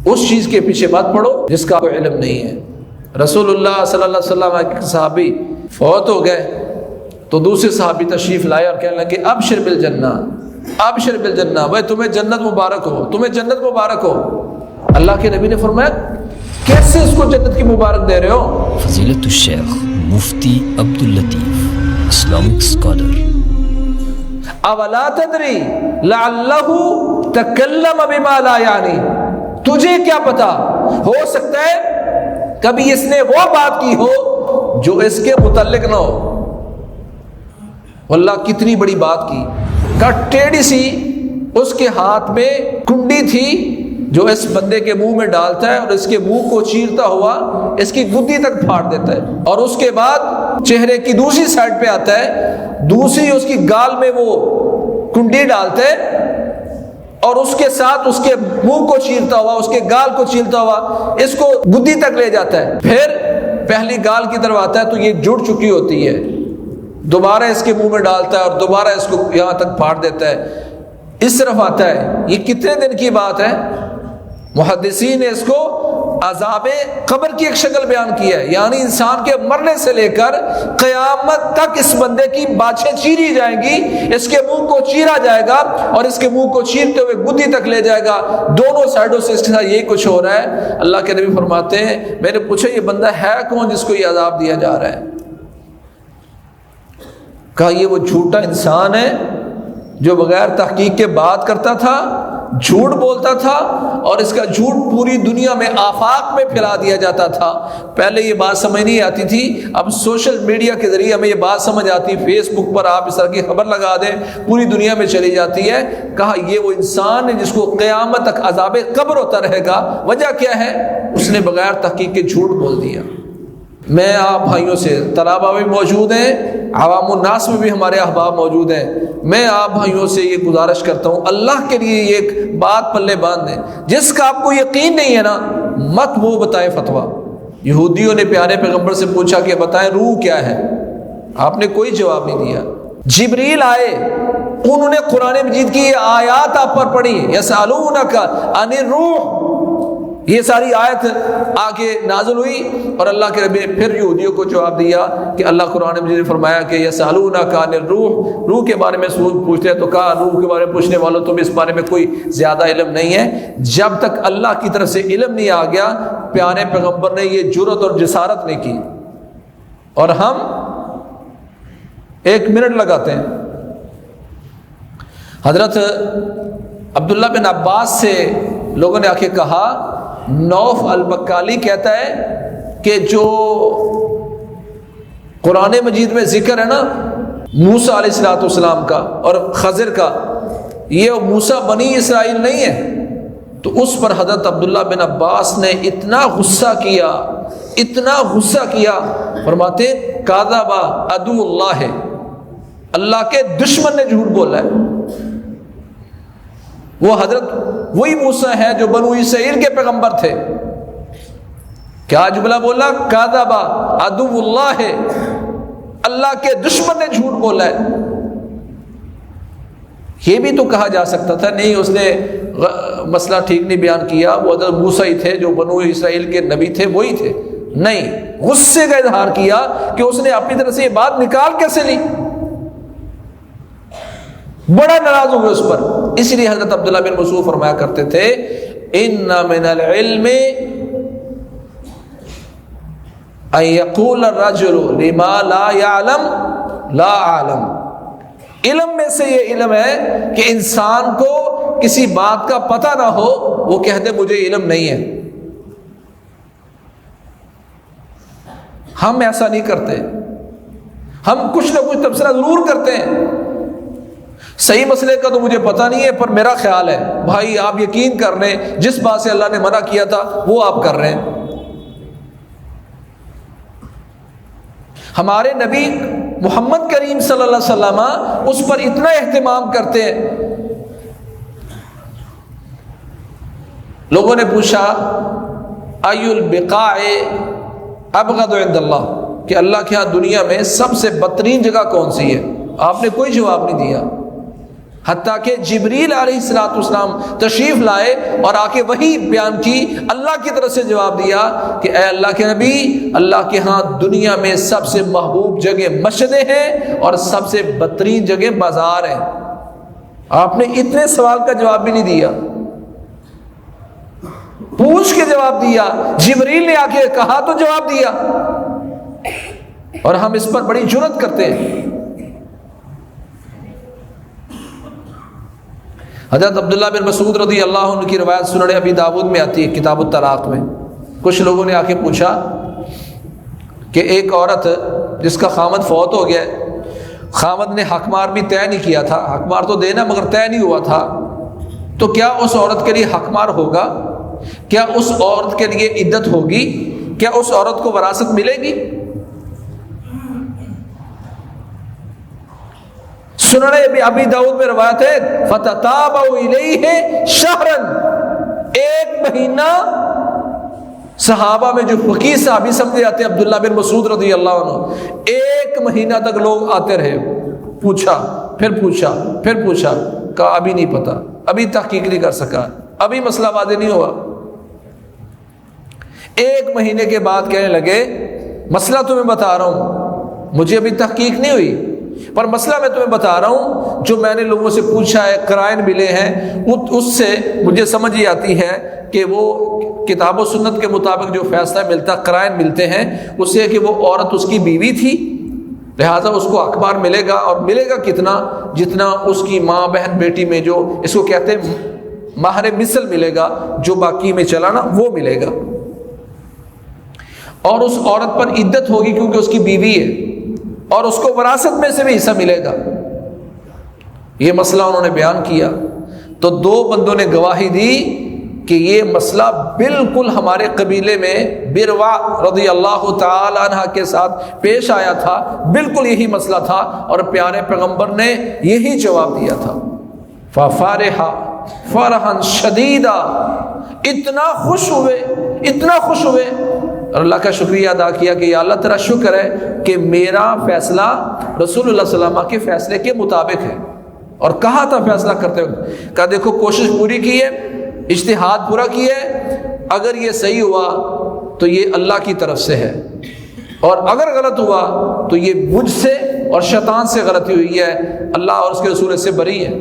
اس چیز کے پیچھے مت پڑو جس کا کوئی علم نہیں ہے۔ رسول اللہ صلی اللہ علیہ وسلم کے صحابی فوت ہو گئے تو دوسرے صحابی تشریف لائے اور کہنے لگے ابشر بالجنہ، ابشر بالجنہ، بھائی تمہیں جنت مبارک ہو، تمہیں جنت مبارک ہو۔ اللہ کے نبی نے فرمایا کیسے اس کو جنت کی مبارک دے رہے ہو؟ فضیلت الشیخ مفتی عبداللطیف اسلامک اسکالر۔ اولا تدری لعلہ تکلم بما لا یعنی، تجھے کیا پتا، ہو سکتا ہے کبھی اس نے وہ بات کی ہو جو اس کے متعلق نہ ہو۔ واللہ کتنی بڑی بات کی، کہ ٹیڑھی سی اس کے ہاتھ میں کنڈی تھی جو اس بندے کے منہ میں ڈالتا ہے اور اس کے منہ کو چیرتا ہوا اس کی گدی تک پھاڑ دیتا ہے، اور اس کے بعد چہرے کی دوسری سائڈ پہ آتا ہے، دوسری اس کی گال میں وہ کنڈی ڈالتا ہے اور اس کے ساتھ اس کے منہ کو چیرتا ہوا، اس کے گال کو چیرتا ہوا اس کو گدی تک لے جاتا ہے، پھر پہلی گال کی طرف آتا ہے تو یہ جڑ چکی ہوتی ہے، دوبارہ اس کے منہ میں ڈالتا ہے اور دوبارہ اس کو یہاں تک پھاڑ دیتا ہے، اس طرف آتا ہے۔ یہ کتنے دن کی بات ہے؟ محدثین نے اس کو عذاب قبر کی ایک شکل بیان کی ہے، یعنی انسان کے مرنے سے لے کر قیامت تک اس بندے کی باچھیں چیری جائیں گی، اس کے منہ کو چیرا جائے گا اور اس کے منہ کو چیرتے ہوئے گدی تک لے جائے گا، دونوں سائڈوں سے اس کے ساتھ یہی کچھ ہو رہا ہے۔ اللہ کے نبی فرماتے ہیں میں نے پوچھا یہ بندہ ہے کون جس کو یہ عذاب دیا جا رہا ہے؟ کہا یہ وہ جھوٹا انسان ہے جو بغیر تحقیق کے بات کرتا تھا، جھوٹ بولتا تھا، اور اس کا جھوٹ پوری دنیا میں آفاق میں پھیلا دیا جاتا تھا۔ پہلے یہ بات سمجھ نہیں آتی تھی، اب سوشل میڈیا کے ذریعے ہمیں یہ بات سمجھ آتی، فیس بک پر آپ اس طرح کی خبر لگا دیں پوری دنیا میں چلی جاتی ہے۔ کہا یہ وہ انسان ہے جس کو قیامت تک عذاب قبر ہوتا رہے گا۔ وجہ کیا ہے؟ اس نے بغیر تحقیق کے جھوٹ بول دیا۔ میں آپ بھائیوں سے، طلباء بھی موجود ہیں، عوام الناس میں بھی ہمارے احباب موجود ہیں، میں آپ بھائیوں سے یہ گزارش کرتا ہوں اللہ کے لیے یہ ایک بات پلے باندھ دیں، جس کا آپ کو یقین نہیں ہے نا مت وہ بتائیں فتویٰ۔ یہودیوں نے پیارے پیغمبر سے پوچھا کہ بتائیں روح کیا ہے، آپ نے کوئی جواب نہیں دیا۔ جبریل آئے، انہوں نے قرآن مجید کی یہ آیات آپ پر پڑھی، یسألونک عن الروح، یہ ساری آیت آگے نازل ہوئی اور اللہ کے نبی نے پھر یہودیوں کو جواب دیا کہ اللہ قرآن مجید نے فرمایا کہ یسألونک عن الروح، روح کے بارے میں پوچھتے ہیں، تو کہا روح کے بارے میں پوچھنے والوں تم اس بارے میں کوئی زیادہ علم نہیں ہے۔ جب تک اللہ کی طرف سے علم نہیں آ گیا پیارے پیغمبر نے یہ جرأت اور جسارت نہیں کی، اور ہم 1 منٹ لگاتے ہیں۔ حضرت عبداللہ بن عباس سے لوگوں نے آ کے کہا، نوف البکالی کہتا ہے کہ جو قرآن مجید میں ذکر ہے نا موسیٰ علیہ السلام کا اور خضر کا، یہ موسیٰ بنی اسرائیل نہیں ہے۔ تو اس پر حضرت عبداللہ بن عباس نے اتنا غصہ کیا، اتنا غصہ کیا، فرماتے کاذب عدو اللہ ہے، اللہ کے دشمن نے جھوٹ بولا ہے۔ وہ حضرت وہی موسیٰ ہے جو بنو اسرائیل کے پیغمبر تھے، کیا جملہ بولا؟ کاذب عدو اللہ ہے، اللہ کے دشمن نے جھوٹ بولا ہے۔ یہ بھی تو کہا جا سکتا تھا نہیں اس نے مسئلہ ٹھیک نہیں بیان کیا، وہ حضرت موسیٰ ہی تھے جو بنو اسرائیل کے نبی تھے، وہی تھے۔ نہیں، غصے کا اظہار کیا کہ اس نے اپنی طرف سے یہ بات نکال کیسے لی، بڑا ناراض ہوئے اس پر۔ اس لیے حضرت عبداللہ بن مسعود فرمایا کرتے تھے ان من العلم ان یقول الرجل لما لا يعلم لا اعلم، علم میں سے یہ علم ہے کہ انسان کو کسی بات کا پتہ نہ ہو وہ کہہ دے مجھے علم نہیں ہے۔ ہم ایسا نہیں کرتے، ہم کچھ نہ کچھ تبصرہ ضرور کرتے ہیں، صحیح مسئلے کا تو مجھے پتہ نہیں ہے پر میرا خیال ہے۔ بھائی آپ یقین کر رہے ہیں جس بات سے اللہ نے منع کیا تھا وہ آپ کر رہے ہیں۔ ہمارے نبی محمد کریم صلی اللہ علیہ وسلم اس پر اتنا اہتمام کرتے ہیں۔ لوگوں نے پوچھا ای البقاع ابغض عند اللہ، کہ اللہ کے ہاں دنیا میں سب سے بدترین جگہ کون سی ہے؟ آپ نے کوئی جواب نہیں دیا۔ حتیٰ کہ جبریل علیہ السلام تشریف لائے اور آ کے وہی بیان کی، اللہ کی طرف سے جواب دیا کہ اے اللہ کے نبی، اللہ کے ہاں دنیا میں سب سے محبوب جگہ مسجدیں ہیں اور سب سے بدترین جگہ بازار ہیں۔ آپ نے اتنے سوال کا جواب بھی نہیں دیا، پوچھ کے جواب دیا، جبریل نے آ کے کہا تو جواب دیا، اور ہم اس پر بڑی جرأت کرتے ہیں۔ حضرت عبداللہ بن مسعود رضی اللہ عنہ کی روایت سنن ابی داود میں آتی ہے، کتاب الطلاق میں۔ کچھ لوگوں نے آ کے پوچھا کہ ایک عورت جس کا خامد فوت ہو گیا، خامد نے حق مار بھی طے نہیں کیا تھا، حق مار تو دینا مگر طے نہیں ہوا تھا، تو کیا اس عورت کے لیے حق مار ہوگا؟ کیا اس عورت کے لیے عدت ہوگی؟ کیا اس عورت کو وراثت ملے گی؟ سنن ابی داؤد میں روایت ہے فتتابعوا الیہ شہرا، ایک مہینہ صحابہ میں جو فقیہ صحابی سمجھے جاتے ہیں عبداللہ بن مسعود رضی اللہ عنہ، ایک مہینہ تک لوگ آتے رہے، پوچھا پھر پوچھا پھر پوچھا، کہا ابھی نہیں پتا، ابھی تحقیق نہیں کر سکا، ابھی مسئلہ واضح نہیں ہوا۔ ایک مہینے کے بعد کہنے لگے مسئلہ تمہیں بتا رہا ہوں، مجھے ابھی تحقیق نہیں ہوئی پر مسئلہ میں تمہیں بتا رہا ہوں، جو میں نے لوگوں سے پوچھا ہے، قرائن ملے ہیں، اس سے مجھے سمجھ یہ آتی ہے کہ وہ کتاب و سنت کے مطابق جو فیصلہ ملتا، قرائن ملتے ہیں اس سے کہ وہ عورت اس کی بیوی تھی، لہٰذا اس کو اخبار ملے گا، اور ملے گا کتنا؟ جتنا اس کی ماں بہن بیٹی میں جو اس کو کہتے ہیں مہر مثل ملے گا، جو باقی میں چلا نا وہ ملے گا، اور اس عورت پر عدت ہوگی کیونکہ اس کی بیوی ہے، اور اس کو وراثت میں سے بھی حصہ ملے گا۔ یہ مسئلہ انہوں نے بیان کیا تو دو بندوں نے گواہی دی کہ یہ مسئلہ بالکل ہمارے قبیلے میں بروا رضی اللہ تعالی عنہ کے ساتھ پیش آیا تھا، بالکل یہی مسئلہ تھا، اور پیارے پیغمبر نے یہی جواب دیا تھا۔ ففرحا فرحا شدیدا، اتنا خوش ہوئے اور اللہ کا شکریہ ادا کیا کہ یا اللہ تیرا شکر ہے کہ میرا فیصلہ رسول اللہ صلی اللہ علیہ وسلم کے فیصلے کے مطابق ہے، اور کہا تھا فیصلہ کرتے ہوئے، کہا دیکھو کوشش پوری کی ہے، اجتہاد پورا کیا ہے، اگر یہ صحیح ہوا تو یہ اللہ کی طرف سے ہے، اور اگر غلط ہوا تو یہ مجھ سے اور شیطان سے غلطی ہوئی ہے، اللہ اور اس کے رسول سے بری ہے۔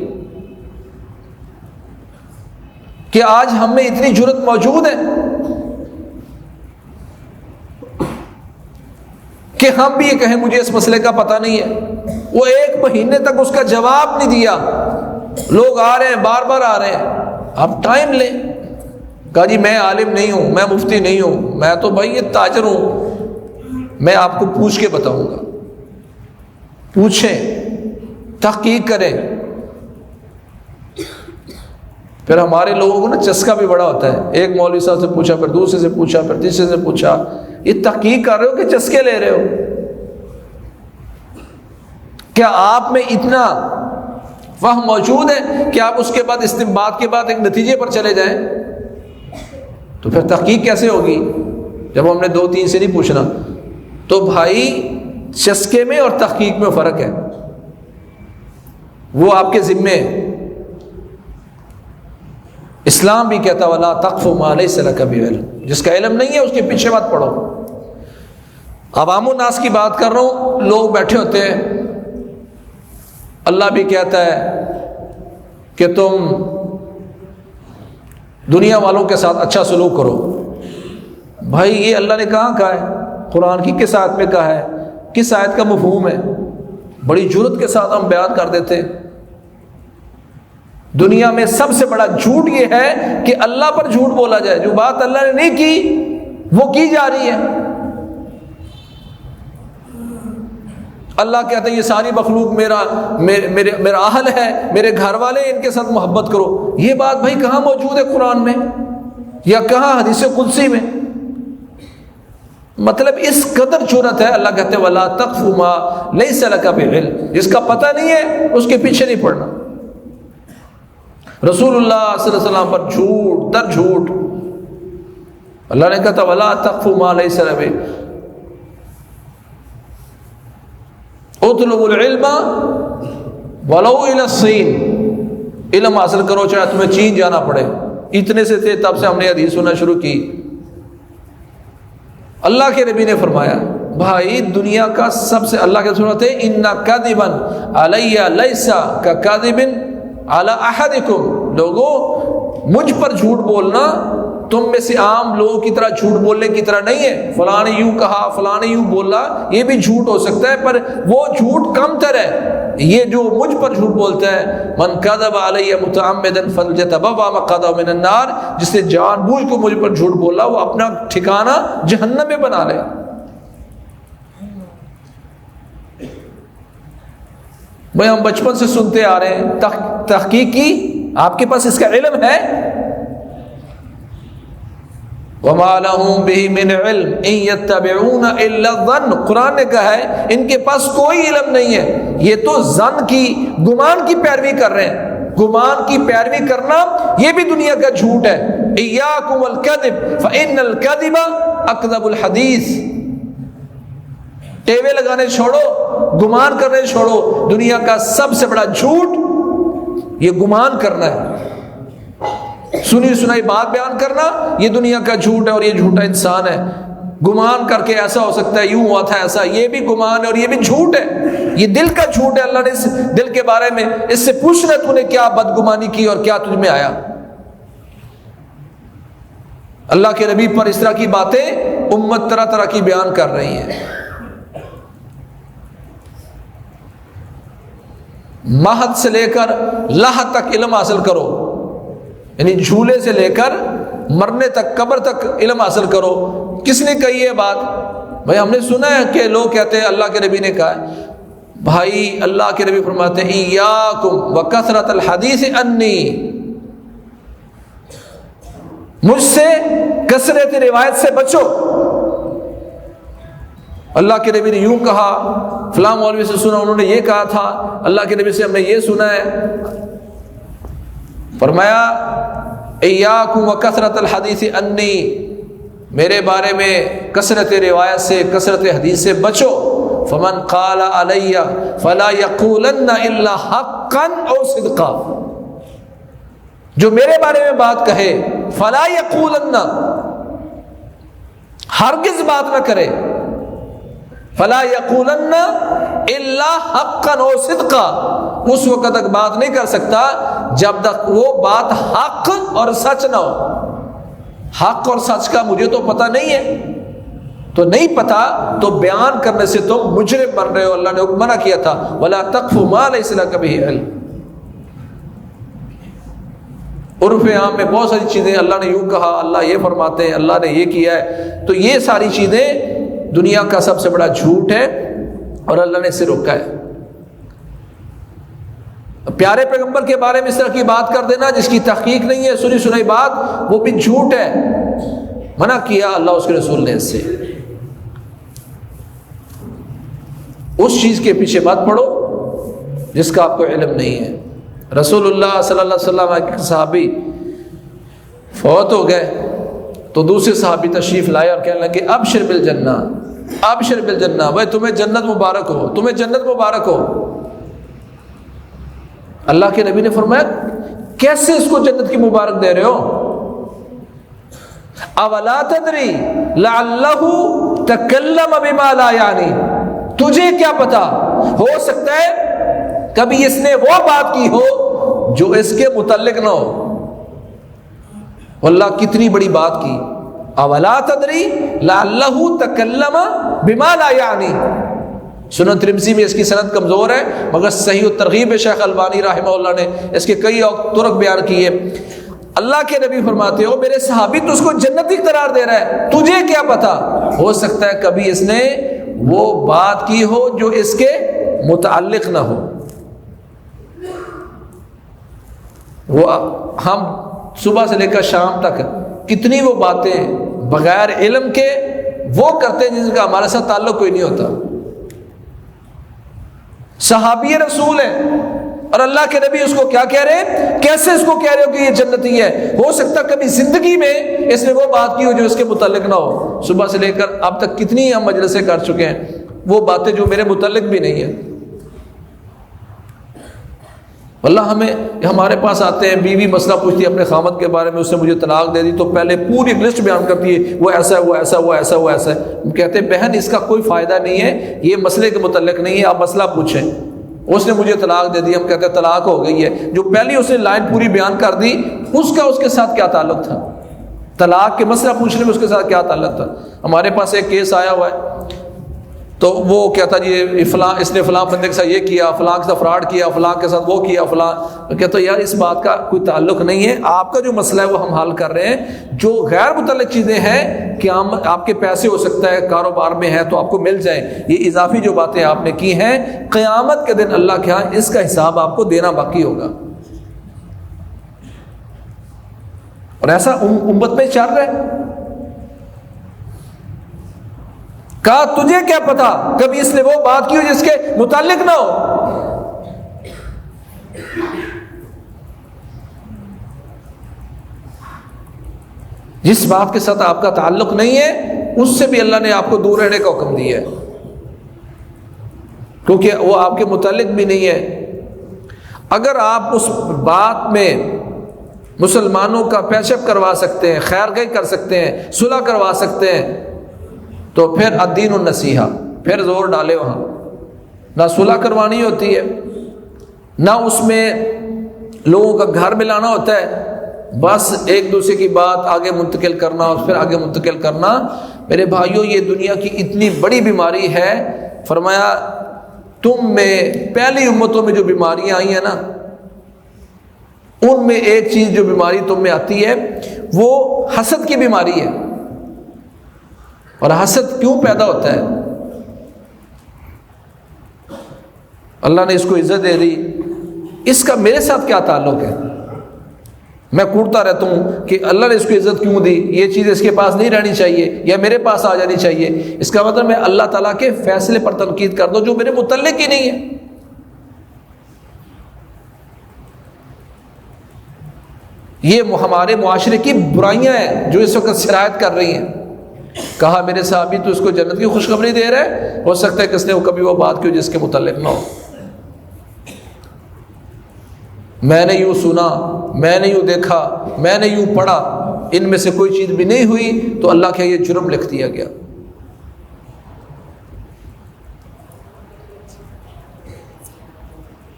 کہ آج ہم میں اتنی جرأت موجود ہے کہ ہم بھی یہ کہیں مجھے اس مسئلے کا پتہ نہیں ہے۔ وہ ایک مہینے تک اس کا جواب نہیں دیا، لوگ آ رہے ہیں، بار بار آ رہے ہیں، آپ ٹائم لیں۔ کہا جی میں عالم نہیں ہوں، میں مفتی نہیں ہوں، میں تو بھائی یہ تاجر ہوں، میں آپ کو پوچھ کے بتاؤں گا۔ پوچھیں، تحقیق کریں۔ پھر ہمارے لوگوں کو نا چسکا بھی بڑا ہوتا ہے، ایک مولوی صاحب سے پوچھا، پھر دوسرے سے پوچھا، پھر تیسرے سے پوچھا، یہ تحقیق کر رہے ہو کہ چسکے لے رہے ہو؟ کیا آپ میں اتنا فہم موجود ہے کہ آپ اس کے بعد استنباط کے بعد ایک نتیجے پر چلے جائیں؟ تو پھر تحقیق کیسے ہوگی جب ہم نے 2-3 سے نہیں پوچھنا؟ تو بھائی چسکے میں اور تحقیق میں فرق ہے، وہ آپ کے ذمے ہے۔ اسلام بھی کہتا وَلَا تَقْفُ مَا لَيْسَ لَكَ بِعِلْمٍ، جس کا علم نہیں ہے اس کے پیچھے مت پڑھو۔ عوام الناس کی بات کر رہا ہوں، لوگ بیٹھے ہوتے ہیں، اللہ بھی کہتا ہے کہ تم دنیا والوں کے ساتھ اچھا سلوک کرو۔ بھائی یہ اللہ نے کہا ہے؟ قرآن کی کس آیت میں کہا ہے؟ کس آیت کا مفہوم ہے؟ بڑی جرأت کے ساتھ ہم بیان کر دیتے ہیں۔ دنیا میں سب سے بڑا جھوٹ یہ ہے کہ اللہ پر جھوٹ بولا جائے، جو بات اللہ نے نہیں کی وہ کی جا رہی ہے۔ اللہ کہتا ہے یہ ساری مخلوق میرا اہل ہے، میرے گھر والے، ان کے ساتھ محبت کرو۔ یہ بات بھائی کہاں موجود ہے قرآن میں یا کہاں حدیث قدسی میں؟ مطلب اس قدر جرأت ہے، اللہ کہتے ہیں وَلَا تَقْفُ مَا لَيْسَ لَكَ بِعِلْمٍ، جس کا پتہ نہیں ہے اس کے پیچھے نہیں پڑنا۔ رسول اللہ صلی اللہ علیہ وسلم پر جھوٹ در جھوٹ، اللہ نے کہا تھا وَلَا تَقْفُ مَا لَيْسَ لَكَ بِعِلْمٍ، اطلبوا العلم ولو الى الصین، علم حاصل کرو چاہے تمہیں چین جانا پڑے. اتنے سے تھے تب سے ہم نے حدیث سننا شروع کی. اللہ کے نبی نے فرمایا بھائی دنیا کا سب سے, اللہ کے رسول تھے ان کذبا علی لیس ککذب علی احدکم, لوگوں مجھ پر جھوٹ بولنا تم میں سے عام لوگوں کی طرح جھوٹ بولنے کی طرح نہیں ہے. فلاں نے یوں کہا, فلاں نے یوں بولا, یہ بھی جھوٹ ہو سکتا ہے پر وہ جھوٹ کم تر ہے. یہ جو مجھ پر جھوٹ بولتا ہے من کذب علی متعمدا فلیتبوأ مقعدہ من النار, جس نے جان بوجھ کو مجھ پر جھوٹ بولا وہ اپنا ٹھکانہ جہنم میں بنا لے. بھائی ہم بچپن سے سنتے آ رہے ہیں تحقیق کی, آپ کے پاس اس کا علم ہے؟ وَمَا لَهُم بِهِ مِنْ عِلْمٍ إِن يَتَّبِعُونَ إِلَّا الظَّنَّ, قرآن نے کہا ہے ان کے پاس کوئی علم نہیں ہے, یہ تو ظن کی, گمان کی پیروی کر رہے ہیں. گمان کی پیروی کرنا یہ بھی دنیا کا جھوٹ ہے. إِيَّاكُمْ وَالْكَذِبَ فَإِنَّ الْكَذِبَ أَكْذَبُ الْحَدِيثِ. ٹیوے لگانے چھوڑو, گمان کرنے چھوڑو. دنیا کا سب سے بڑا جھوٹ یہ گمان کرنا ہے, سنی سنائی بات بیان کرنا, یہ دنیا کا جھوٹ ہے اور یہ جھوٹا انسان ہے. گمان کر کے ایسا ہو سکتا ہے, یوں ہوا تھا ایسا, یہ بھی گمان ہے اور یہ بھی جھوٹ ہے. یہ دل کا جھوٹ ہے. اللہ نے اس دل کے بارے میں اس سے پوچھنا تو نے کیا بدگمانی کی اور کیا تجھ میں آیا. اللہ کے نبی پر اس طرح کی باتیں امت طرح طرح کی بیان کر رہی ہیں. مہد سے لے کر لحد تک علم حاصل کرو, یعنی جھولے سے لے کر مرنے تک, قبر تک علم حاصل کرو. کس نے کہی ہے بات؟ بھائی ہم نے سنا ہے کہ لوگ کہتے ہیں اللہ کے نبی نے کہا ہے. بھائی اللہ کے نبی فرماتے ہیں ایاکم وکثرۃ الحدیث انی, مجھ سے کثرت روایت سے بچو. اللہ کے نبی نے یوں کہا, فلاں مولوی سے سنا انہوں نے یہ کہا تھا, اللہ کے نبی سے ہم نے یہ سنا ہے. فرمایا ایاکم وکثرۃ الحدیث انی, میرے بارے میں کثرت روایت سے, کثرت حدیث سے بچو. فمن قال علی فلا یقولن الا حقا او صدقا, جو میرے بارے میں بات کہے فلا یقولن, ہرگز بات نہ کرے, فلا یقولن الا حقا او صدقا, اس وقت تک بات نہیں کر سکتا جب تک وہ بات حق اور سچ نہ ہو. حق اور سچ کا مجھے تو پتہ نہیں ہے, تو نہیں پتا تو بیان کرنے سے تم مجرم بن رہے ہو. اللہ نے حکم منع کیا تھا ولا تقف ما ليس لك به علم. عرف عام میں بہت ساری چیزیں اللہ نے یوں کہا, اللہ یہ فرماتے ہیں, اللہ نے یہ کیا ہے, تو یہ ساری چیزیں دنیا کا سب سے بڑا جھوٹ ہے اور اللہ نے اسے روکا ہے. پیارے پیغمبر کے بارے میں اس طرح کی بات کر دینا جس کی تحقیق نہیں ہے, سنی سنائی بات, وہ بھی جھوٹ ہے. منع کیا اللہ اس کے رسول نے اس سے. اس چیز کے پیچھے مت پڑو جس کا آپ کو علم نہیں ہے. رسول اللہ صلی اللہ علیہ وسلم ایک صحابی فوت ہو گئے تو دوسرے صحابی تشریف لائے اور کہنے لگے ابشر بالجنہ, ابشر بالجنہ, بھائی تمہیں جنت مبارک ہو, تمہیں جنت مبارک ہو. اللہ کے نبی نے فرمایا کیسے اس کو جنت کی مبارک دے رہے ہو؟ اولا تدری لعلہ تکلم بما لا یعنی, تجھے کیا پتا, ہو سکتا ہے کبھی اس نے وہ بات کی ہو جو اس کے متعلق نہ ہو. اللہ کتنی بڑی بات کی. اولا تدری لعلہ تکلم بما لا یعنی. سنن ترمذی میں اس کی سند کمزور ہے مگر صحیح الترغیب شیخ البانی رحمہ اللہ نے اس کے کئی طرق بیان کیے. اللہ کے نبی فرماتے ہو میرے صحابی تو اس کو جنتی قرار دے رہا ہے, تجھے کیا پتا, ہو سکتا ہے کبھی اس نے وہ بات کی ہو جو اس کے متعلق نہ ہو. وہ ہم صبح سے لے کر شام تک کتنی وہ باتیں بغیر علم کے وہ کرتے ہیں جن کا ہمارے ساتھ تعلق کوئی نہیں ہوتا. صحابی رسول ہے اور اللہ کے نبی اس کو کیا کہہ رہے ہیں, کیسے اس کو کہہ رہے ہو کہ یہ جنتی ہے؟ ہو سکتا کبھی زندگی میں اس نے وہ بات کی ہو جو اس کے متعلق نہ ہو. صبح سے لے کر اب تک کتنی ہم مجلسیں کر چکے ہیں وہ باتیں جو میرے متعلق بھی نہیں ہیں. اللہ ہمارے پاس آتے ہیں، بیوی مسئلہ پوچھتی ہے اپنے خامد کے بارے میں، اس نے مجھے طلاق دے دی، تو پہلے پوری لسٹ بیان کرتی ہے، وہ ایسا ہے، وہ ایسا، وہ ایسا، وہ ایسا ہے۔ ہم کہتے ہیں بہن اس کا کوئی فائدہ نہیں ہے، یہ مسئلے کے متعلق نہیں ہے، آپ مسئلہ پوچھیں۔ اس نے مجھے طلاق دے دی، ہم کہتے ہیں طلاق ہو گئی ہے۔ جو پہلی اس نے لائن پوری بیان کر دی، اس کا اس کے ساتھ کیا تعلق تھا؟ طلاق کے مسئلہ پوچھنے میں اس کے ساتھ کیا تعلق تھا؟ ہمارے پاس ایک کیس آیا ہوا ہے، تو وہ کہتا جی فلاں اس نے فلاں بندے کے ساتھ یہ کیا، فلاں کے ساتھ فراڈ کیا، فلاں کے ساتھ وہ کیا، فلاں۔ تو کہتا یار اس بات کا کوئی تعلق نہیں ہے، آپ کا جو مسئلہ ہے وہ ہم حل کر رہے ہیں۔ جو غیر متعلق چیزیں ہیں کہ آپ کے پیسے ہو سکتا ہے کاروبار میں ہے تو آپ کو مل جائیں، یہ اضافی جو باتیں آپ نے کی ہیں قیامت کے دن اللہ کے ہاں اس کا حساب آپ کو دینا باقی ہوگا۔ اور ایسا امت میں چل رہا ہے۔ کہا تجھے کیا پتا کبھی اس نے وہ بات کی ہو جس کے متعلق نہ ہو۔ جس بات کے ساتھ آپ کا تعلق نہیں ہے اس سے بھی اللہ نے آپ کو دور رہنے کا حکم دیا ہے، کیونکہ وہ آپ کے متعلق بھی نہیں ہے۔ اگر آپ اس بات میں مسلمانوں کا پیشب کروا سکتے ہیں، خیر خواہی کر سکتے ہیں، صلح کروا سکتے ہیں، تو پھر الدین النصیحہ، پھر زور ڈالے وہاں۔ نہ صلح کروانی ہوتی ہے، نہ اس میں لوگوں کا گھر ملانا ہوتا ہے، بس ایک دوسرے کی بات آگے منتقل کرنا اور پھر آگے منتقل کرنا۔ میرے بھائیوں یہ دنیا کی اتنی بڑی بیماری ہے، فرمایا تم میں پہلی امتوں میں جو بیماریاں آئی ہیں نا، ان میں ایک چیز جو بیماری تم میں آتی ہے وہ حسد کی بیماری ہے۔ اور حسد کیوں پیدا ہوتا ہے؟ اللہ نے اس کو عزت دے دی، اس کا میرے ساتھ کیا تعلق ہے؟ میں کوڑتا رہتا ہوں کہ اللہ نے اس کو عزت کیوں دی، یہ چیز اس کے پاس نہیں رہنی چاہیے یا میرے پاس آ جانی چاہیے۔ اس کا مطلب میں اللہ تعالیٰ کے فیصلے پر تنقید کر دوں جو میرے متعلق ہی نہیں ہے۔ یہ ہمارے معاشرے کی برائیاں ہیں جو اس وقت سرایت کر رہی ہیں۔ کہا میرے صحابی تو اس کو جنت کی خوشخبری دے رہے، ہو سکتا ہے کہ اس نے کبھی وہ بات کی جس کے متعلق نہ ہو۔ میں نے یوں سنا، میں نے یوں دیکھا، میں نے یوں پڑھا، ان میں سے کوئی چیز بھی نہیں ہوئی تو اللہ کے یہ جرم لکھ دیا گیا۔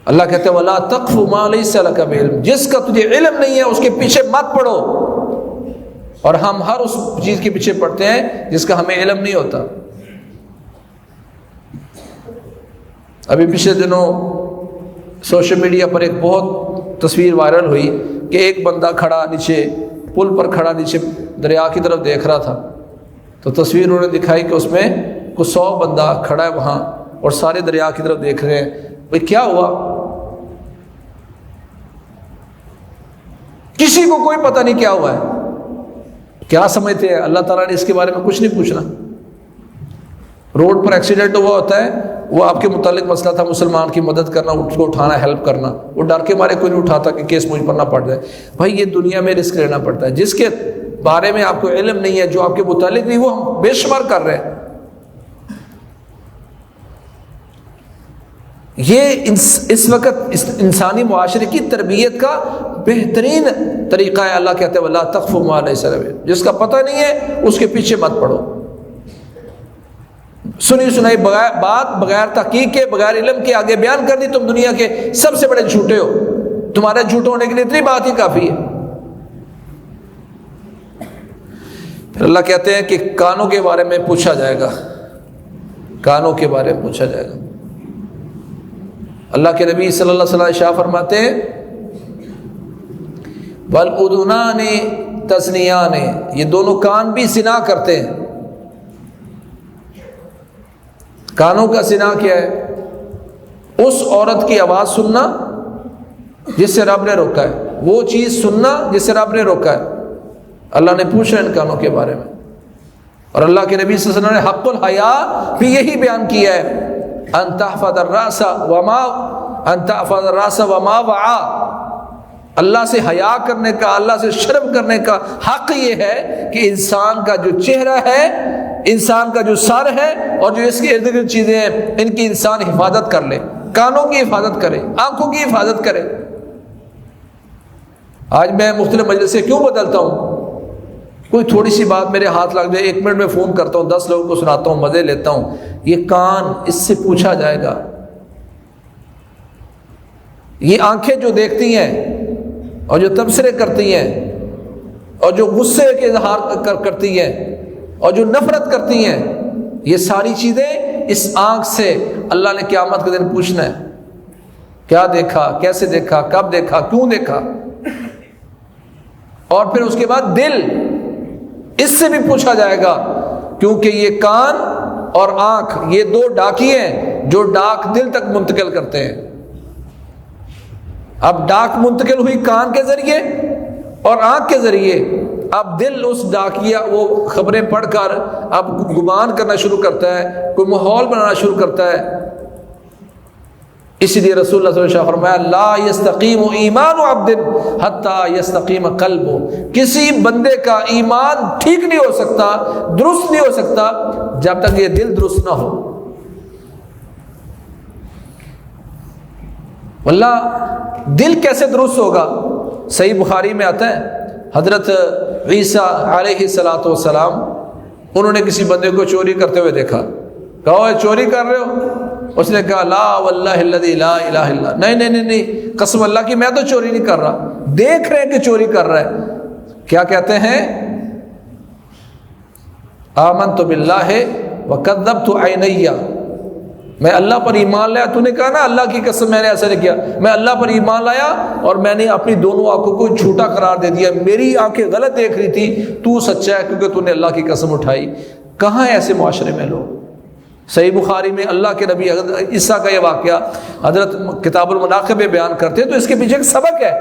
اللہ کہتے ہیں وَلَا تَقْفُ مَا لَيْسَ لَكَ بِعِلْمٍ، جس کا تجھے علم نہیں ہے اس کے پیچھے مت پڑو۔ اور ہم ہر اس چیز کے پیچھے پڑتے ہیں جس کا ہمیں علم نہیں ہوتا۔ ابھی پچھلے دنوں سوشل میڈیا پر ایک بہت تصویر وائرل ہوئی کہ ایک بندہ کھڑا نیچے پل پر کھڑا نیچے دریا کی طرف دیکھ رہا تھا، تو تصویر انہوں نے دکھائی کہ اس میں کچھ 100 بندہ کھڑا ہے وہاں اور سارے دریا کی طرف دیکھ رہے ہیں۔ بھئی کیا ہوا؟ کسی کو کوئی پتہ نہیں کیا ہوا ہے۔ کیا سمجھتے ہیں اللہ تعالیٰ نے اس کے بارے میں کچھ نہیں پوچھنا؟ روڈ پر ایکسیڈنٹ ہوا ہوتا ہے، وہ آپ کے متعلق مسئلہ تھا مسلمان کی مدد کرنا، اس کو اٹھانا، ہیلپ کرنا، وہ ڈر کے مارے کوئی نہیں اٹھاتا کہ کیس مجھ پر نہ پڑ جائے۔ بھائی یہ دنیا میں رسک لینا پڑتا ہے، جس کے بارے میں آپ کو علم نہیں ہے، جو آپ کے متعلق نہیں، وہ ہم بے شمار کر رہے ہیں۔ یہ اس وقت انسانی معاشرے کی تربیت کا بہترین طریقہ ہے۔ اللہ کہتے ہیں وَلَا تَقْفُ مَا لَيْسَ لَكَ، جس کا پتہ نہیں ہے اس کے پیچھے مت پڑو۔ سنی سنائی بات بغیر تحقیق کے، بغیر علم کے آگے بیان کر دی، تم دنیا کے سب سے بڑے جھوٹے ہو۔ تمہارے جھوٹ ہونے کے لیے اتنی بات ہی کافی ہے۔ پھر اللہ کہتے ہیں کہ کانوں کے بارے میں پوچھا جائے گا، کانوں کے بارے میں پوچھا جائے گا۔ اللہ کے نبی صلی اللہ علیہ وسلم ارشاد فرماتے ہیں وَالْأُذُنَانِ تَزْنِيَانِ، یہ دونوں کان بھی زنا کرتے ہیں۔ کانوں کا زنا کیا ہے؟ اس عورت کی آواز سننا جس سے رب نے روکا ہے، وہ چیز سننا جس سے رب نے روکا ہے۔ اللہ نے پوچھا ان کانوں کے بارے میں، اور اللہ کے نبی صلی اللہ علیہ وسلم نے حق الحیا بھی یہی بیان کیا ہے، ان تحفظ الراس وما وعى، اللہ سے حیا کرنے کا، اللہ سے شرم کرنے کا حق یہ ہے کہ انسان کا جو چہرہ ہے، انسان کا جو سر ہے اور جو اس کے ارد گرد چیزیں ہیں، ان کی انسان حفاظت کر لے، کانوں کی حفاظت کرے، آنکھوں کی حفاظت کرے۔ آج میں مختلف مجلس سے کیوں بدلتا ہوں؟ کوئی تھوڑی سی بات میرے ہاتھ لگ جائے، 1 منٹ میں فون کرتا ہوں، 10 لوگوں کو سناتا ہوں، مزے لیتا ہوں۔ یہ کان، اس سے پوچھا جائے گا۔ یہ آنکھیں جو دیکھتی ہیں اور جو تبصرے کرتی ہیں اور جو غصے کے اظہار کرتی ہیں اور جو نفرت کرتی ہیں، یہ ساری چیزیں اس آنکھ سے اللہ نے قیامت کے دن پوچھنا ہے، کیا دیکھا، کیسے دیکھا، کب دیکھا، کیوں دیکھا۔ اور پھر اس کے بعد دل، اس سے بھی پوچھا جائے گا، کیونکہ یہ کان اور آنکھ یہ 2 ڈاکی ہیں جو ڈاک دل تک منتقل کرتے ہیں۔ اب ڈاک منتقل ہوئی کان کے ذریعے اور آنکھ کے ذریعے، اب دل اس ڈاکیا وہ خبریں پڑھ کر اب گمان کرنا شروع کرتا ہے، کوئی ماحول بنانا شروع کرتا ہے۔ اسی لیے رسول اللہ صلی اللہ علیہ وسلم فرمایا لا یستقیم ایمان عبد حتی یستقیم قلبہ، کسی بندے کا ایمان ٹھیک نہیں ہو سکتا، درست نہیں ہو سکتا جب تک یہ دل درست نہ ہو۔ واللہ دل کیسے درست ہوگا؟ صحیح بخاری میں آتا ہے، حضرت عیسیٰ علیہ السلام انہوں نے کسی بندے کو چوری کرتے ہوئے دیکھا، کہا چوری کر رہے ہو؟ اس نے کہا لا واللہ الذی لا الہ الا، نہیں قسم اللہ کی میں تو چوری نہیں کر رہا، دیکھ رہے ہیں کہ چوری کر رہا ہے۔ کیا کہتے ہیں؟ آمنت باللہ وکذبت عینی، میں اللہ پر ایمان لایا۔ تو نے کہا نا اللہ کی قسم میں نے ایسا نہیں کیا، میں اللہ پر ایمان لایا اور میں نے اپنی دونوں آنکھوں کو جھوٹا قرار دے دیا، میری آنکھیں غلط دیکھ رہی تھی، تو سچا ہے کیونکہ تو نے اللہ کی قسم اٹھائی۔ کہاں ہے ایسے معاشرے میں لوگ؟ صحیح بخاری میں اللہ کے نبی حضرت عیسیٰ کا یہ واقعہ حضرت کتاب المناقب میں بیان کرتے ہیں، تو اس کے پیچھے ایک سبق ہے۔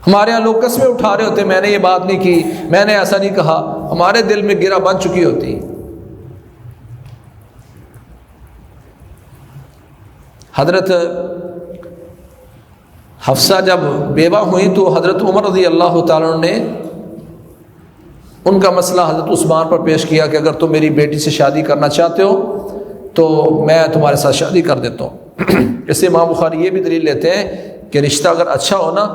ہمارے یہاں لوگ قسمیں اٹھا رہے ہوتے ہیں، میں نے یہ بات نہیں کی، میں نے ایسا نہیں کہا، ہمارے دل میں گرہ بن چکی ہوتی۔ حضرت حفصہ جب بیوہ ہوئی تو حضرت عمر رضی اللہ تعالیٰ نے ان کا مسئلہ حضرت عثمان پر پیش کیا کہ اگر تم میری بیٹی سے شادی کرنا چاہتے ہو تو میں تمہارے ساتھ شادی کر دیتا ہوں۔ اس سے امام بخاری یہ بھی دلیل لیتے ہیں کہ رشتہ اگر اچھا ہو نا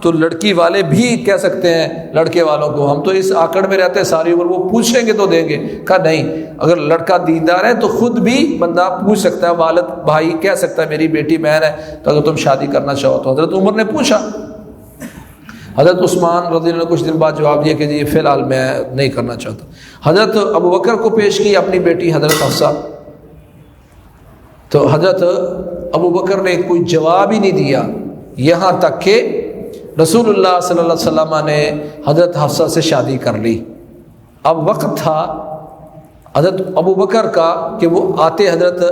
تو لڑکی والے بھی کہہ سکتے ہیں لڑکے والوں کو، ہم تو اس آکڑ میں رہتے ہیں ساری عمر، وہ پوچھیں گے تو دیں گے۔ کہا نہیں، اگر لڑکا دیندار ہے تو خود بھی بندہ پوچھ سکتا ہے، والد بھائی کہہ سکتا ہے میری بیٹی بہن ہے تو اگر تم شادی کرنا چاہو تو۔ حضرت عمر نے پوچھا، حضرت عثمان رضی اللہ عنہ نے کچھ دن بعد جواب دیا کہ جی فی الحال میں نہیں کرنا چاہتا۔ حضرت ابو بکر کو پیش کی اپنی بیٹی حضرت حفصہ، تو حضرت ابو بکر نے کوئی جواب ہی نہیں دیا، یہاں تک کہ رسول اللہ صلی اللہ علیہ وسلم نے حضرت حفصہ سے شادی کر لی۔ اب وقت تھا حضرت ابو بکر کا کہ وہ آتے حضرت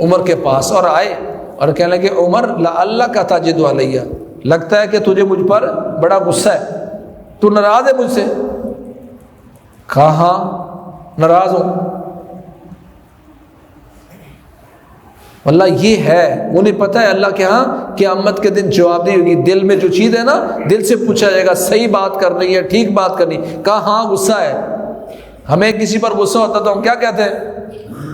عمر کے پاس، اور آئے اور کہنے لگے عمر لعلک تجد علیہ، لگتا ہے کہ تجھے مجھ پر بڑا غصہ ہے، تو ناراض ہے مجھ سے؟ کہا ہاں ناراض ہوں۔ واللہ یہ ہے، انہیں پتہ ہے اللہ کے ہاں قیامت کے دن جواب نہیں ہوگی، دل میں جو چیز ہے نا دل سے پوچھا جائے گا، صحیح بات کرنی ہے، ٹھیک بات کرنی۔ کہا ہاں غصہ ہے۔ ہمیں کسی پر غصہ ہوتا تو ہم کیا کہتے ہیں؟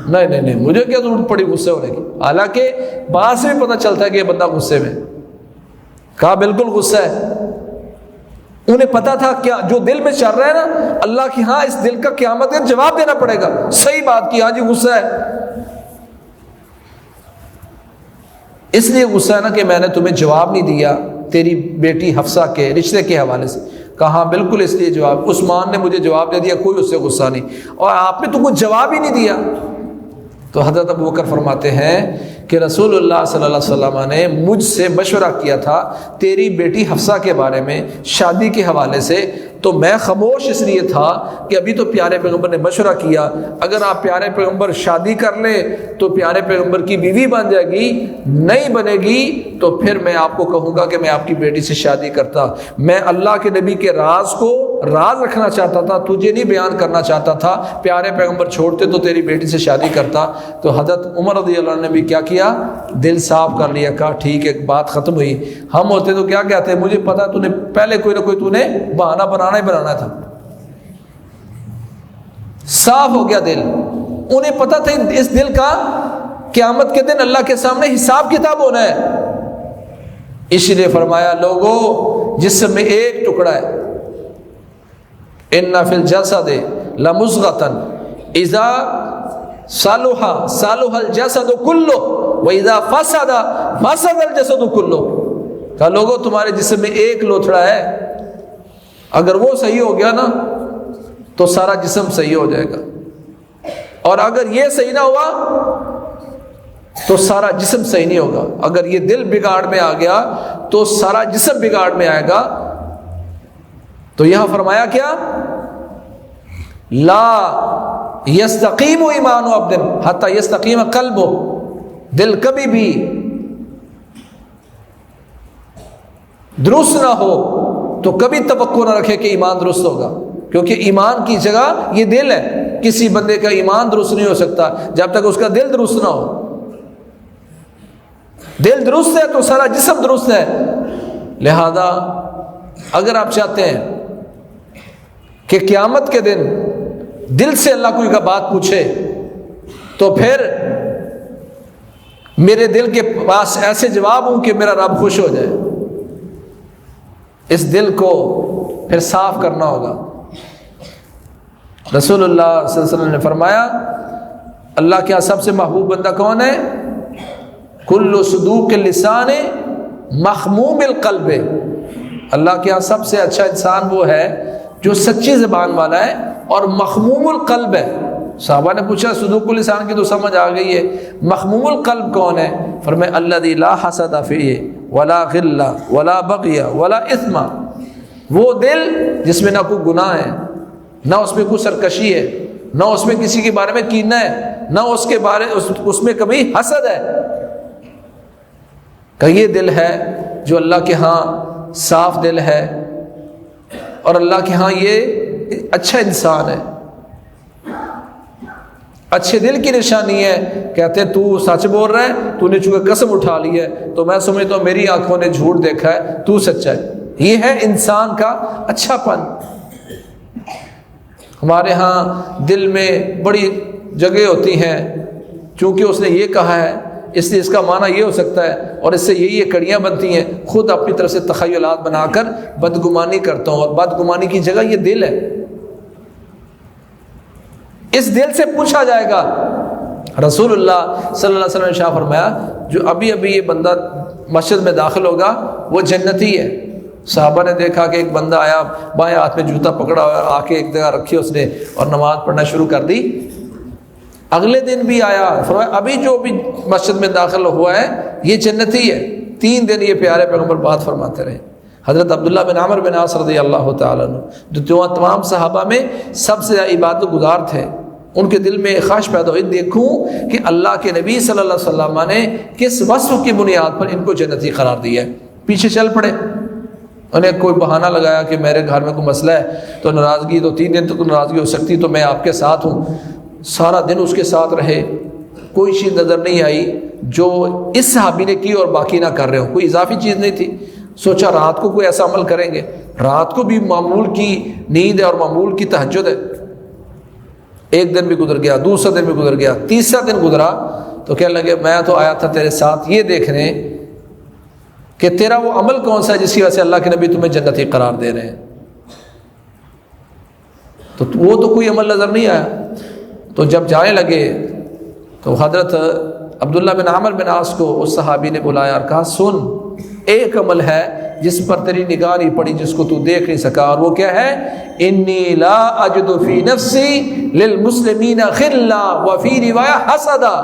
نہیں مجھے کیا ضرورت پڑی غصے ہونے کی، حالانکہ بات سے بھی پتہ چلتا ہے کہ یہ بندہ غصے میں۔ کہا بالکل غصہ ہے۔ انہیں پتا تھا کیا جو دل میں چل رہا ہے نا اللہ کی ہاں اس دل کا قیامت کا جواب دینا پڑے گا، صحیح بات کی، ہاں جی غصہ ہے۔ اس لیے غصہ ہے نا کہ میں نے تمہیں جواب نہیں دیا تیری بیٹی حفصہ کے رشتے کے حوالے سے۔ کہا بالکل اس لیے جواب، عثمان نے مجھے جواب دے دیا، کوئی اس سے غصہ نہیں، اور آپ نے تو کچھ جواب ہی نہیں دیا۔ تو حضرت ابو بکر فرماتے ہیں کہ رسول اللہ صلی اللہ علیہ وسلم نے مجھ سے مشورہ کیا تھا تیری بیٹی حفصہ کے بارے میں شادی کے حوالے سے، تو میں خاموش اس لیے تھا کہ ابھی تو پیارے پیغمبر نے مشورہ کیا، اگر آپ پیارے پیغمبر شادی کر لیں تو پیارے پیغمبر کی بیوی بن جائے گی، نہیں بنے گی تو پھر میں آپ کو کہوں گا کہ میں آپ کی بیٹی سے شادی کرتا۔ میں اللہ کے نبی کے راز کو راز رکھنا چاہتا تھا، تجھے نہیں بیان کرنا چاہتا تھا، پیارے پیغمبر چھوڑتے تو تیری بیٹی سے شادی کرتا۔ تو حضرت عمر رضی اللہ عنہ نے بھی کیا کیا؟ دل صاف کر لیا، کہا ٹھیک ہے بات ختم ہوئی۔ ہم ہوتے تو کیا کہتے ہیں؟ مجھے پتا تو نے پہلے کوئی نہ کوئی تو نے بہانہ بنانا ہی بنانا تھا۔ صاف ہو گیا دل، انہیں پتا تھا اس دل کا قیامت کے دن اللہ کے سامنے حساب کتاب ہونا ہے۔ اسی لیے فرمایا لوگوں جسم میں ایک ٹکڑا ہے، ان فی الجسد لمضغۃ اذا صلح صلح الجسد کلہ واذا فسد فسد الجسد کلہ۔ کہا لوگوں تمہارے جسم میں ایک لوتھڑا ہے، اگر وہ صحیح ہو گیا نا تو سارا جسم صحیح ہو جائے گا، اور اگر یہ صحیح نہ ہوا تو سارا جسم صحیح نہیں ہوگا۔ اگر یہ دل بگاڑ میں آ گیا تو سارا جسم بگاڑ میں آئے گا۔ تو یہاں فرمایا کیا؟ لا یستقیم ایمان عبد حتی یستقیم قلبہ، دل کبھی بھی درست نہ ہو تو کبھی توقع نہ رکھے کہ ایمان درست ہوگا، کیونکہ ایمان کی جگہ یہ دل ہے۔ کسی بندے کا ایمان درست نہیں ہو سکتا جب تک اس کا دل درست نہ ہو۔ دل درست ہے تو سارا جسم درست ہے۔ لہذا اگر آپ چاہتے ہیں کہ قیامت کے دن دل سے اللہ کوئی کا بات پوچھے تو پھر میرے دل کے پاس ایسے جواب ہوں کہ میرا رب خوش ہو جائے۔ اس دل کو پھر صاف کرنا ہوگا۔ رسول اللہ صلی اللہ علیہ وسلم نے فرمایا اللہ کے سب سے محبوب بندہ کون ہے؟ کل صدوق اللسان مخموم القلب۔ اللہ کے یہاں سب سے اچھا انسان وہ ہے جو سچی زبان والا ہے اور مخموم القلب ہے۔ صحابہ نے پوچھا صدوق اللسان کی تو سمجھ آ گئی ہے، مخموم القلب کون ہے؟ فرمایا الذی لا حسد فیہ ولا غل ولا بغی ولا اثم، وہ دل جس میں نہ کوئی گناہ ہے، نہ اس میں کوئی سرکشی ہے، نہ اس میں کسی کے بارے میں کینہ ہے، نہ اس میں کبھی حسد ہے۔ کہ یہ دل ہے جو اللہ کے ہاں صاف دل ہے اور اللہ کے ہاں یہ اچھا انسان ہے۔ اچھے دل کی نشانی ہے، کہتے ہیں تو سچ بول رہا ہے، تو نے چونکہ قسم اٹھا لی ہے تو میں سمجھتا ہوں میری آنکھوں نے جھوٹ دیکھا ہے، تو سچا ہے۔ یہ ہے انسان کا اچھا پن۔ ہمارے ہاں دل میں بڑی جگہ ہوتی ہیں، چونکہ اس نے یہ کہا ہے اس لیے اس کا معنی یہ ہو سکتا ہے، اور اس سے یہ کڑیاں بنتی ہیں، خود اپنی طرف سے تخیلات بنا کر بدگمانی کرتا ہوں، اور بدگمانی کی جگہ یہ دل ہے۔ اس دل سے پوچھا جائے گا۔ رسول اللہ صلی اللہ علیہ وسلم نے شاہ فرمایا جو ابھی یہ بندہ مسجد میں داخل ہوگا وہ جنتی ہے۔ صحابہ نے دیکھا کہ ایک بندہ آیا، بائیں ہاتھ میں جوتا پکڑا ہوا، آ کے ایک جگہ رکھی اس نے اور نماز پڑھنا شروع کر دی۔ اگلے دن بھی آیا، فرمایا ابھی جو بھی مسجد میں داخل ہوا ہے یہ جنتی ہے۔ 3 دن یہ پیارے پیغمبر بات فرماتے رہے۔ حضرت عبداللہ بن عمر بن عاص رضی اللہ تعالیٰ عنہ جو تمام صحابہ میں سب سے زیادہ عبادت گزار تھے، ان کے دل میں خواہش پیدا ہوئی دیکھوں کہ اللہ کے نبی صلی اللہ علیہ وسلم نے کس وصف کی بنیاد پر ان کو جنتی قرار دیا ہے۔ پیچھے چل پڑے، انہیں کوئی بہانہ لگایا کہ میرے گھر میں کوئی مسئلہ ہے تو ناراضگی، تو 3 دن تک ناراضگی ہو سکتی تو میں آپ کے ساتھ ہوں۔ سارا دن اس کے ساتھ رہے، کوئی چیز نظر نہیں آئی جو اس صحابی نے کی اور باقی نہ کر رہے ہوں، کوئی اضافی چیز نہیں تھی۔ سوچا رات کو کوئی ایسا عمل کریں گے، رات کو بھی معمول کی نیند ہے اور معمول کی تہجد ہے۔ ایک دن بھی گزر گیا، دوسرا دن بھی گزر گیا، تیسرا دن گزرا تو کہنے لگے میں تو آیا تھا تیرے ساتھ یہ دیکھنے کہ تیرا وہ عمل کون سا ہے جس کی وجہ سے اللہ کے نبی تمہیں جنتی قرار دے رہے ہیں۔ تو وہ تو کوئی عمل نظر نہیں آیا۔ تو جب جانے لگے تو حضرت عبداللہ بن عمر بن عاص کو اس صحابی نے بلایا اور کہا سن، ایک عمل ہے جس پر تیری نگاہ نہیں پڑی، جس کو تو دیکھ نہیں سکا، اور وہ کیا ہے؟ انی لا اجد فی نفسی للمسلمین خلا وفی روایا حسدا۔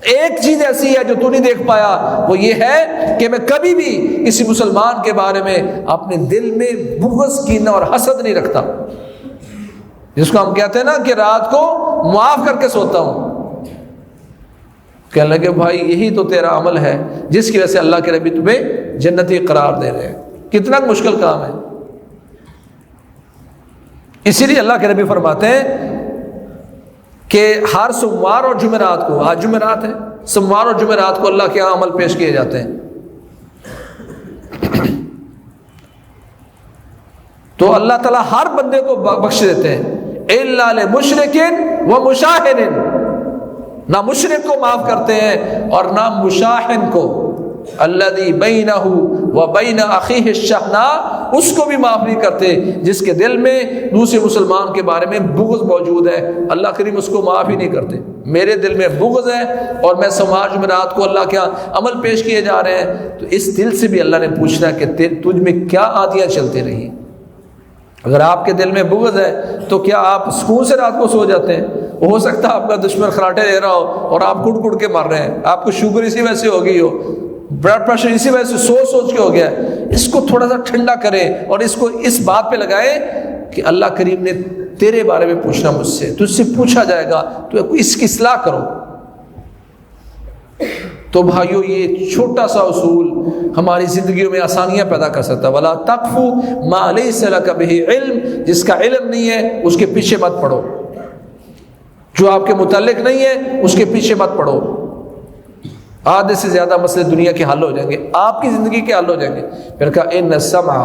ایک چیز ایسی ہے جو تو نہیں دیکھ پایا، وہ یہ ہے کہ میں کبھی بھی کسی مسلمان کے بارے میں اپنے دل میں بغض، کینہ اور حسد نہیں رکھتا، جس کو ہم کہتے ہیں نا کہ رات کو معاف کر کے سوتا ہوں۔ کہنے لگے بھائی یہی تو تیرا عمل ہے جس کی وجہ سے اللہ کے نبی تمہیں جنتی قرار دے رہے ہیں۔ کتنا مشکل کام ہے۔ اسی لیے اللہ کے نبی فرماتے ہیں کہ ہر سوموار اور جمعرات کو، آج جمعرات ہے، سوموار اور جمعرات کو اللہ کے یہاں عمل پیش کیے جاتے ہیں۔ تو اللہ تعالیٰ ہر بندے کو بخش دیتے ہیں، الا لمشرک و مشاہن، نہ مشرک کو معاف کرتے ہیں اور نہ مشاہن کو، الذی بینہ و بین اخیہ الشحناء، اس کو بھی معاف نہیں کرتے جس کے دل میں دوسرے مسلمان کے بارے میں بغض موجود ہے، اللہ کریم اس کو معاف ہی نہیں کرتے۔ میرے دل میں بغض ہے اور میں سماج میں رات کو اللہ کے عمل پیش کیے جا رہے ہیں، تو اس دل سے بھی اللہ نے پوچھنا کہ تجھ میں کیا آتیاں چلتے رہی۔ اگر آپ کے دل میں بغض ہے تو کیا آپ سکون سے رات کو سو جاتے ہیں؟ ہو سکتا ہے آپ کا دشمن خراٹے لے رہا ہو اور آپ کٹ کٹ کے مر رہے ہیں، آپ کو شوگر اسی وجہ سے ہو گئی ہو، بلڈ پریشر اسی وجہ سے سوچ سوچ کے ہو گیا۔ اس کو تھوڑا سا ٹھنڈا کریں اور اس کو اس بات پہ لگائیں کہ اللہ کریم نے تیرے بارے میں پوچھنا مجھ سے، تجھ سے پوچھا جائے گا، تو اس کی اصلاح کرو۔ تو بھائیو یہ چھوٹا سا اصول ہماری زندگیوں میں آسانیاں پیدا کر سکتا ہے۔ وَلَا تَقْفُ مَا لَيْسَ لَكَ بِهِ علم، جس کا علم نہیں ہے اس کے پیچھے مت پڑو، جو آپ کے متعلق نہیں ہے اس کے پیچھے مت پڑو۔ آدھے سے زیادہ مسئلے دنیا کے حل ہو جائیں گے، آپ کی زندگی کے حل ہو جائیں گے۔ پھر کہا ان السمع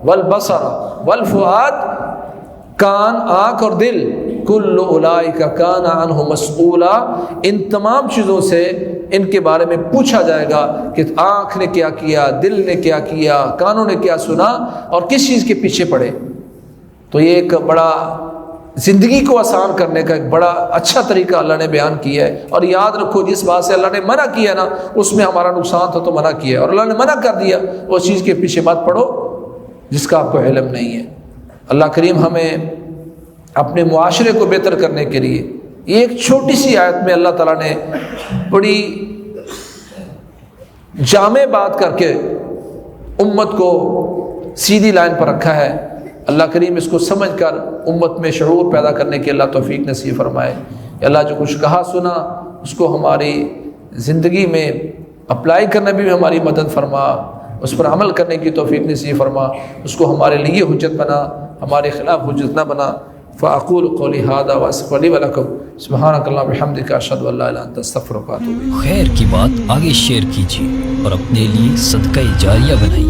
والبصر والفؤاد، کان، آنکھ اور دل، کل اولئک کان عنہ مسئولا، ان تمام چیزوں سے ان کے بارے میں پوچھا جائے گا کہ آنکھ نے کیا کیا، دل نے کیا کیا، کانوں نے کیا سنا اور کس چیز کے پیچھے پڑے۔ تو یہ ایک بڑا زندگی کو آسان کرنے کا ایک بڑا اچھا طریقہ اللہ نے بیان کیا ہے۔ اور یاد رکھو جس بات سے اللہ نے منع کیا نا اس میں ہمارا نقصان تھا تو منع کیا ہے، اور اللہ نے منع کر دیا اس چیز کے پیچھے مت پڑو جس کا آپ کو علم نہیں ہے۔ اللہ کریم ہمیں اپنے معاشرے کو بہتر کرنے کے لیے یہ ایک چھوٹی سی آیت میں اللہ تعالیٰ نے بڑی جامع بات کر کے امت کو سیدھی لائن پر رکھا ہے۔ اللہ کریم اس کو سمجھ کر امت میں شعور پیدا کرنے کی اللہ توفیق نصیب فرمائے۔ اللہ جو کچھ کہا سنا اس کو ہماری زندگی میں اپلائی کرنے میں بھی ہماری مدد فرما، اس پر عمل کرنے کی توفیق نصیب فرما، اس کو ہمارے لیے حجت بنا، ہمارے خلاف حجت نہ بنا۔ فاقول قولی ھذا واستغفر لی ولکم سبحانک اللہم وبحمدک اشہد ان لا الہ الا انت استغفرک واتوب الیک۔ خیر کی بات آگے شیئر کیجیے اور اپنے لیے صدقہ جاریہ بنائیے۔